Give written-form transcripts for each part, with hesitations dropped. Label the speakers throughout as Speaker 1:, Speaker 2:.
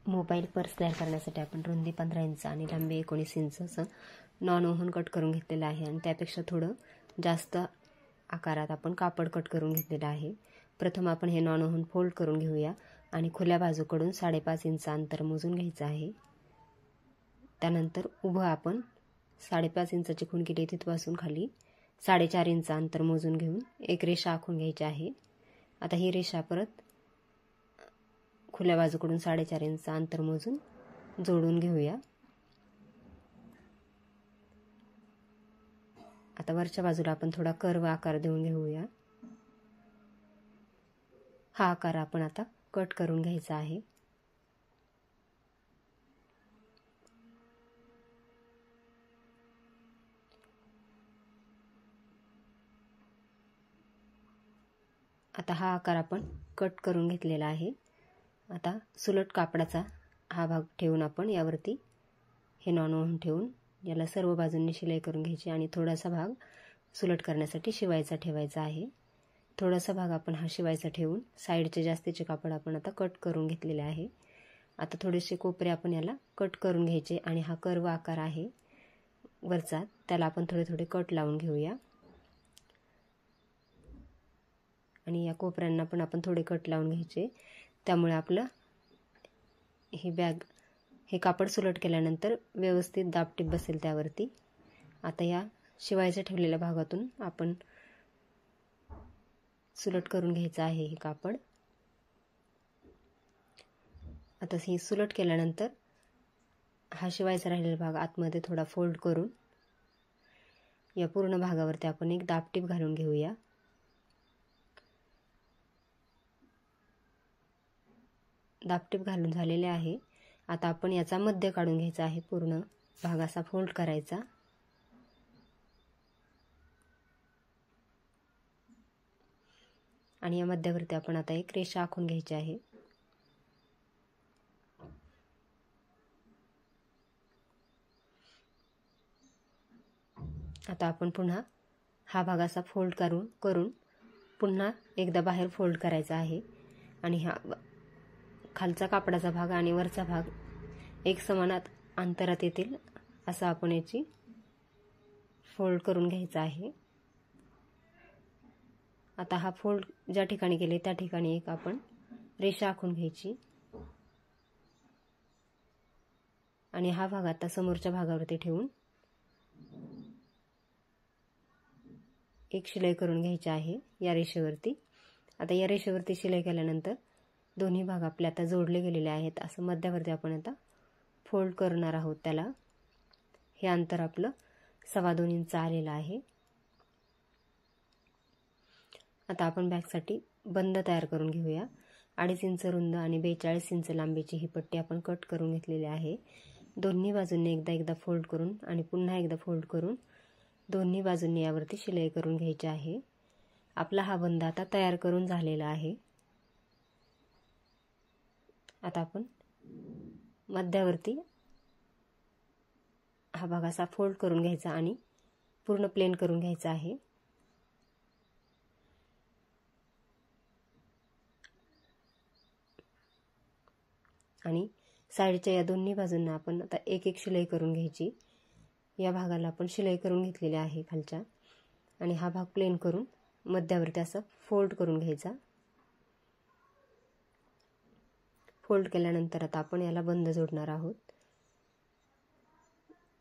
Speaker 1: Mobile purse तयार करण्यासाठी आपण रुंदी 15 इंच आणि लांबी 19 इंच असं नॉन ओव्हन कट करून घेतलेलं आहे आणि त्यापेक्षा थोडं जास्त आकारात आपण कापड कट करून घेतलेलं आहे। प्रथम आपण हे नॉन ओव्हन फोल्ड करून घेऊया आणि खुल्या बाजूकडून 5.5 इंच अंतर मोजून घ्यायचं आहे। त्यानंतर उभं आपण 5.5 इंचाची खूण केली तिथपासून खाली 4.5 इंच अंतर मोजून घेऊन एक रेषा आखून घ्यायची आहे। आता ही रेषा परत खुल्या बाजूकडून 4.5 इंच अंतर मोजून जोडून घेऊया। आता वरच्या बाजूला आपण थोडा कर्व आकार देऊन घेऊया। हा आकार आपण आता कट करून घ्यायचा आहे। आता हा आकार आपण कट करून घेतलेला आहे। आता सुलट कापडाचा हा भाग ठेवून आपण यावरती हे नॉन ओव्हन ठेवून याला सर्व बाजूंनी शिलाई करून घ्यायची आणि थोडासा भाग सुलट करण्यासाठी शिवायचा ठेवायचा आहे। थोडासा भाग आपण हा शिवायचा ठेवून साइडचे जास्तीचे कापड आपण आता कट करून घेतलेले आहे। आता थोडेसे कोपरे आपण याला कट करून घ्यायचे आणि हा कर्व आकार आहे वरचा त्याला आपण थोडे थोडे कट लावून घेऊया आणि या कोपऱ्यांना पण आपण थोडे कट लावून घ्यायचे। त्यामुळे आपलं हे कापड सुलट केल्यानंतर व्यवस्थित दाबटीप बसेल त्यावरती। आता या शिवायच्या ठेवलेल्या भागातून आपण सुलट करून घ्यायचं आहे हे कापड। आता ही सुलट केल्यानंतर हा शिवायचा राहिलेला भाग आतमध्ये थोडा फोल्ड करून या पूर्ण भागावरती आपण एक दाबटीप घालून घेऊया। दाबटीप घालून झालेले आहे। आता आपण याचा मध्य काढून घ्यायचा आहे। पूर्ण भाग असा फोल्ड करायचा आणि या मध्यावरती आपण आता एक रेषा आखून घ्यायची आहे। आता आपण पुन्हा हा भाग असा फोल्ड करून पुन्हा एकदा बाहेर फोल्ड करायचा आहे आणि हा खालचा कापडाचा भाग आणि वरचा भाग एक समान अंतरात येतील असं आपण याची फोल्ड करून घ्यायचा आहे। आता हा फोल्ड ज्या ठिकाणी केले त्या ठिकाणी एक आपण रेषा आखून घ्यायची आणि हा भाग आता समोरच्या भागावरती ठेवून एक शिलाई करून घ्यायची आहे या रेषेवरती। आता या रेषेवरती शिलाई केल्यानंतर दोन्ही भाग आपले आता जोडले गेलेले आहेत। असं मध्यावरती आपण आता फोल्ड करणार आहोत त्याला। हे अंतर आपलं 2.25 इंच आलेलं आहे। आता आपण बॅकसाठी बंद तयार करून घेऊया। 2.5 इंच रुंद आणि 42 इंच लांबीची ही पट्टी आपण कट करून घेतलेली आहे। दोन्ही बाजूंनी एकदा फोल्ड करून आणि पुन्हा एकदा फोल्ड करून दोन्ही बाजूंनी यावरती शिलाई करून घ्यायची आहे। आपला हा बंद आता तयार करून झालेला आहे। आता आपण मध्यावरती हा भाग असा फोल्ड करून घ्यायचा आणि पूर्ण प्लेन करून घ्यायचा आहे। आणि साइडच्या या दोन्ही बाजूंना आपण आता एक एक शिलाई करून घ्यायची। या भागाला आपण शिलाई करून घेतलेली आहे खालच्या आणि हा भाग प्लेन करून मध्यावरती असं फोल्ड करून घ्यायचा। फोल्ड केल्यानंतर आता आपण याला बंद जोडणार आहोत।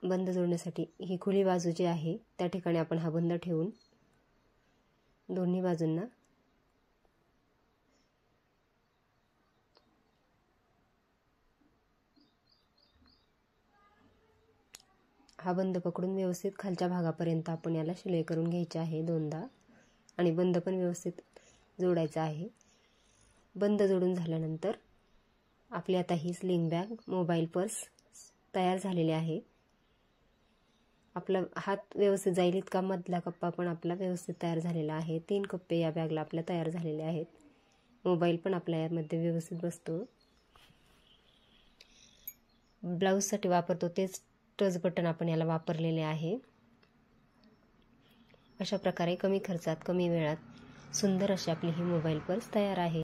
Speaker 1: बंद जोडण्यासाठी ही खुली बाजू जी आहे त्या ठिकाणी आपण हा बंद ठेवून दोन्ही बाजूंना हा बंद पकडून व्यवस्थित खालच्या भागापर्यंत आपण याला शिलाई करून घ्यायची आहे दोनदा आणि बंद पण व्यवस्थित जोडायचा आहे। बंद जोडून झाल्यानंतर आपली आता ही स्लिंग बॅग मोबाईल पर्स तयार झालेली आहे। आपला हात व्यवस्थित जाईल इतका मधला कप्पा पण आपला व्यवस्थित तयार झालेला आहे। 3 कप्पे या बॅगला आपल्या तयार झालेले आहेत। मोबाईल पण आपल्या यामध्ये व्यवस्थित बसतो। ब्लाऊजसाठी वापरतो तेच टच बटन आपण याला वापरलेले आहे। अशा प्रकारे कमी खर्चात कमी वेळात सुंदर अशी आपली ही मोबाईल पर्स तयार आहे।